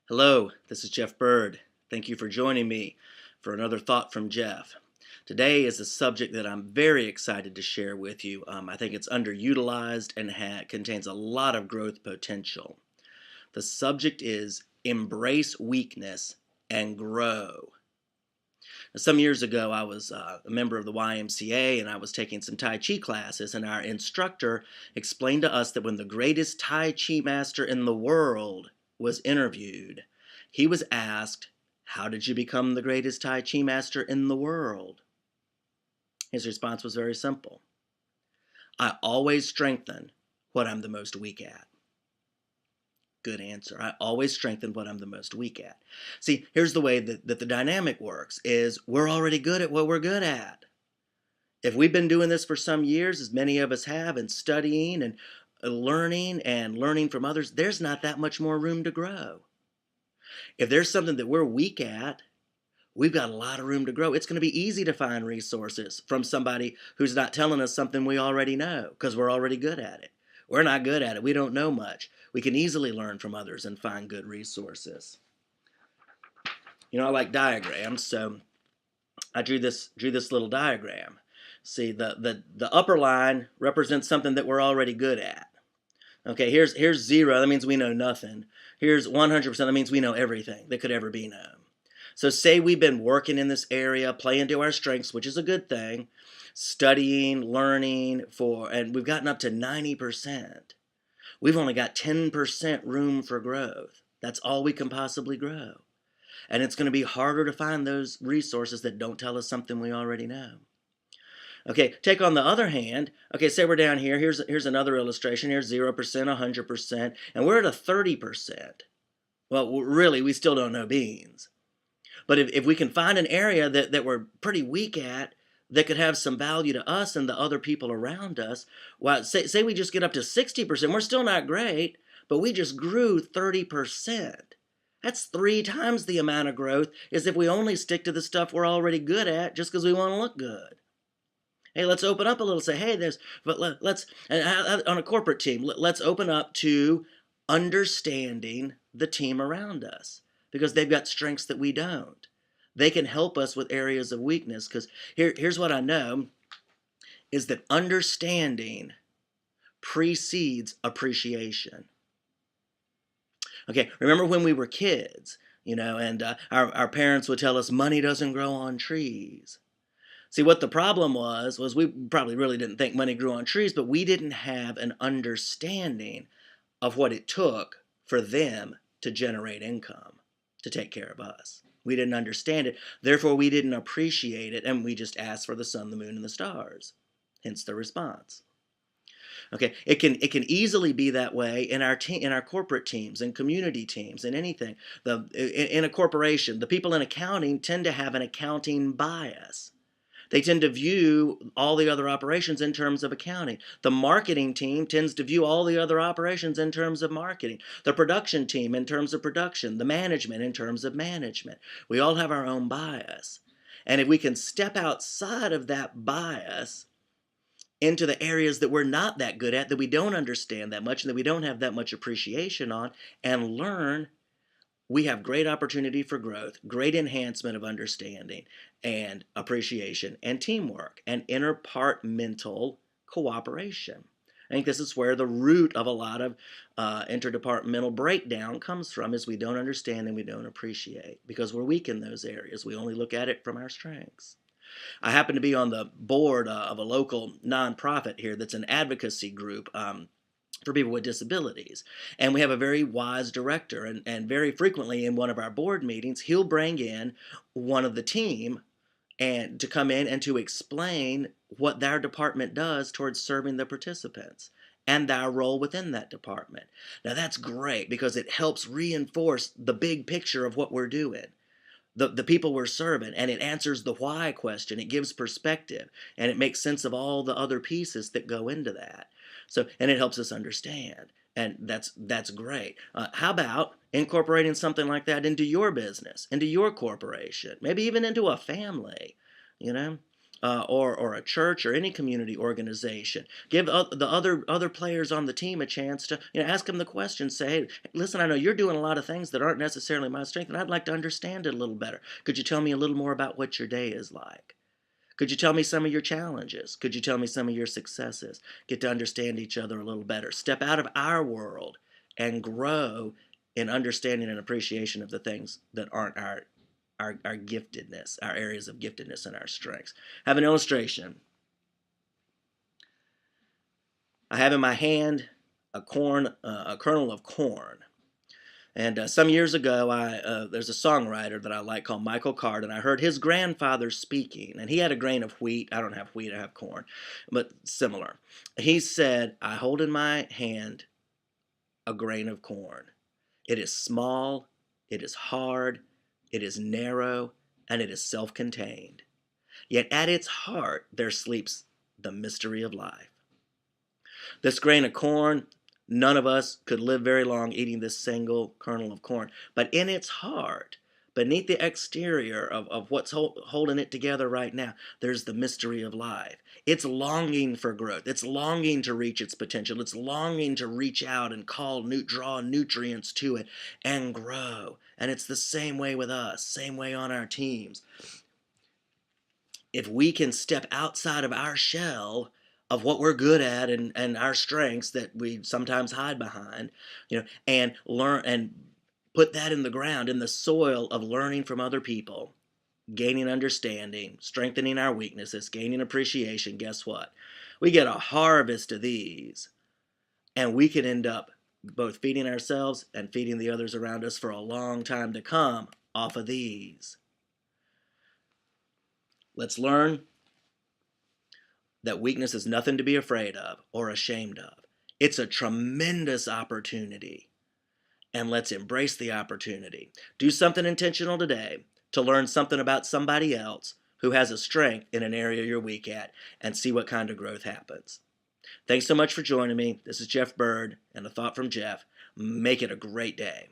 Hello, this is Jeff Bird. Thank you for joining me for another Thought from Jeff. Today is a subject that I'm very excited to share with you. I think it's underutilized and contains a lot of growth potential. The subject is embrace weakness and grow. Now, some years ago, I was a member of the YMCA and I was taking some Tai Chi classes, and our instructor explained to us that when the greatest Tai Chi master in the world was interviewed, he was asked, "How did you become the greatest Tai Chi master in the world?" His response was very simple: "I always strengthen what I'm the most weak at." Good answer. I always strengthen what I'm the most weak at. See, here's the way that the dynamic works is we're already good at what we're good at. If we've been doing this for some years, as many of us have, and studying and learning from others, there's not that much more room to grow. If there's something that we're weak at, we've got a lot of room to grow. It's going to be easy to find resources from somebody who's not telling us something we already know because we're already good at it. We're not good at it. We don't know much. We can easily learn from others and find good resources. I like diagrams, so I drew this little diagram. See, the upper line represents something that we're already good at. Okay, here's 0. That means we know nothing. Here's 100%. That means we know everything that could ever be known. So say we've been working in this area, playing to our strengths, which is a good thing, studying, learning and we've gotten up to 90%. We've only got 10% room for growth. That's all we can possibly grow. And it's going to be harder to find those resources that don't tell us something we already know. Okay, take on the other hand, okay, say we're down here. Here's another illustration. Here's 0%, 100%, and we're at a 30%. Well, really, we still don't know beans. But if we can find an area that we're pretty weak at that could have some value to us and the other people around us, well, say we just get up to 60%, we're still not great, but we just grew 30%. That's 3 times the amount of growth as if we only stick to the stuff we're already good at just because we want to look good. Hey, let's open up a little. Say, hey, let's on a corporate team, let's open up to understanding the team around us because they've got strengths that we don't. They can help us with areas of weakness because here's what I know is that understanding precedes appreciation. Okay, remember when we were kids, and our parents would tell us money doesn't grow on trees. See, what the problem was we probably really didn't think money grew on trees, but we didn't have an understanding of what it took for them to generate income to take care of us. We didn't understand it, therefore we didn't appreciate it, and we just asked for the sun, the moon, and the stars. Hence the response. Okay, it can easily be that way in our corporate teams and community teams and anything. In a corporation, the people in accounting tend to have an accounting bias. They tend to view all the other operations in terms of accounting. The marketing team tends to view all the other operations in terms of marketing. The production team in terms of production. The management in terms of management. We all have our own bias. And if we can step outside of that bias into the areas that we're not that good at, that we don't understand that much, and that we don't have that much appreciation on, and learn, we have great opportunity for growth, great enhancement of understanding and appreciation and teamwork and interdepartmental cooperation. I think this is where the root of a lot of interdepartmental breakdown comes from, is we don't understand and we don't appreciate because we're weak in those areas. We only look at it from our strengths. I happen to be on the board of a local nonprofit here that's an advocacy group for people with disabilities. And we have a very wise director, and very frequently in one of our board meetings, he'll bring in one of the team and to come in and to explain what their department does towards serving the participants and our role within that department. Now that's great because it helps reinforce the big picture of what we're doing. The people we're serving, and it answers the why question. It gives perspective, and it makes sense of all the other pieces that go into that. So, and it helps us understand, and that's great. How about incorporating something like that into your business, into your corporation, maybe even into a family? You know, or a church or any community organization. Give the other players on the team a chance to, ask them the question. Say, hey, listen, I know you're doing a lot of things that aren't necessarily my strength, and I'd like to understand it a little better. Could you tell me a little more about what your day is like? Could you tell me some of your challenges? Could you tell me some of your successes? Get to understand each other a little better. Step out of our world and grow in understanding and appreciation of the things that aren't our giftedness, our areas of giftedness and our strengths. I have an illustration. I have in my hand a kernel of corn. And some years ago, there's a songwriter that I like called Michael Card, and I heard his grandfather speaking, and he had a grain of wheat. I don't have wheat, I have corn, but similar. He said, I hold in my hand a grain of corn. It is small, it is hard, it is narrow, and it is self-contained. Yet at its heart there sleeps the mystery of life. This grain of corn, none of us could live very long eating this single kernel of corn. But in its heart, beneath the exterior of what's holding it together right now, there's the mystery of life. It's longing for growth. It's longing to reach its potential. It's longing to reach out and draw nutrients to it and grow. And it's the same way with us, same way on our teams. If we can step outside of our shell of what we're good at and our strengths that we sometimes hide behind, and learn and put that in the ground, in the soil of learning from other people, gaining understanding, strengthening our weaknesses, gaining appreciation, guess what? We get a harvest of these, and we can end up both feeding ourselves and feeding the others around us for a long time to come off of these. Let's learn that weakness is nothing to be afraid of or ashamed of. It's a tremendous opportunity, and let's embrace the opportunity. Do something intentional today to learn something about somebody else who has a strength in an area you're weak at, and see what kind of growth happens. Thanks so much for joining me. This is Jeff Bird, and a thought from Jeff. Make it a great day.